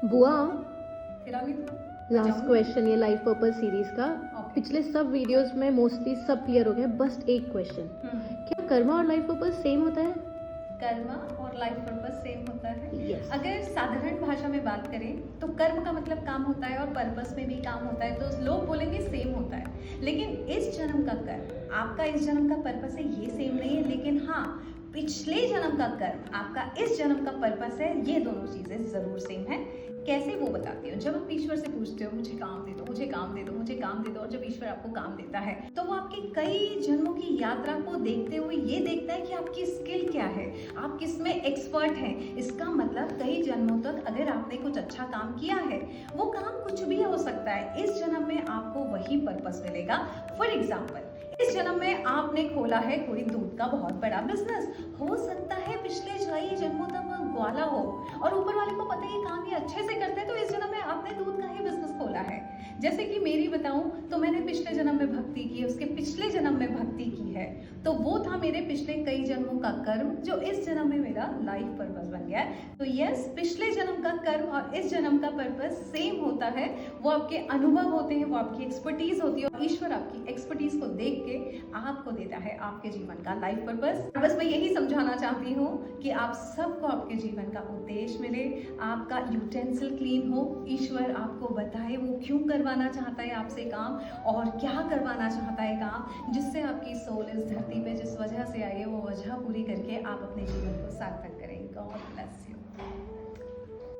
बुआ, खिलाओगी तो last बचाऊंगी। Question ये लाइफ पर्पस सीरीज का। Okay. पिछले सब वीडियोस में मोस्टली सब क्लियर हो गए, बस एक क्वेश्चन, क्या कर्मा और लाइफ पर्पस सेम होता है? कर्म और लाइफ पर्पस सेम होता है। Yes. अगर साधारण भाषा में बात करें तो कर्म का मतलब काम होता है और पर्पस में भी काम होता है, तो लोग बोलेंगे सेम होता है। लेकिन इस जन्म का कर्म आपका इस जन्म का पर्पस है, ये सेम नहीं है। लेकिन हाँ, पिछले जन्म का कर्म आपका इस जन्म का पर्पस है, ये दोनों चीजें जरूर सेम है। कैसे वो बताती हूँ। जब आप ईश्वर से पूछते हो मुझे काम दे दो, मुझे काम दे दो, मुझे काम दे दो, और जब ईश्वर आपको काम देता है तो वो आपकी कई जन्मों की यात्रा को देखते हुए ये देखता है कि आपकी स्किल क्या है, आप किस में एक्सपर्ट हैं। इसका मतलब कई जन्मों तक अगर आपने कुछ अच्छा काम किया है, वो काम कुछ भी हो सकता है, इस जन्म में आपको वही पर्पस मिलेगा। फॉर एग्जाम्पल, इस जन्म में आपने खोला है कोई दूध का बहुत बड़ा बिजनेस, हो सकता है पिछले कई जन्मों तक वो ग्वाला हो और ऊपर वाले को पता है ये काम ये अच्छे से करते हैं, तो इस जन्म में आपने दूध का ही बिजनेस खोला है। जैसे कि मेरी बताऊं तो मैंने पिछले जन्म में भक्ति की, उसके पिछले जन्म में भक्ति की है, तो वो था मेरे पिछले कई जन्मों का कर्म जो इस जन्म में मेरा लाइफ पर्पस बन गया है। तो यस, पिछले जन्म का कर्म और इस जन्म का पर्पस सेम होता है। वो आपके अनुभव होते हैं, वो आपकी एक्सपर्टीज होती है, और ईश्वर आपकी एक्सपर्टीज को देख के आपको देता है आपके जीवन का लाइफ पर्पस। बस मैं यही समझाना चाहती हूँ कि आप सबको आपके जीवन का उद्देश्य मिले, आपका यूटेंसिल क्लीन हो, ईश्वर आपको बताए वो क्यों करवाना चाहता है आपसे काम और क्या करवाना चाहता है काम, जिससे आपकी सोल इस धरती पे जिस वजह से आई है वो वजह पूरी करके आप अपने जीवन को सार्थक करें। God bless you.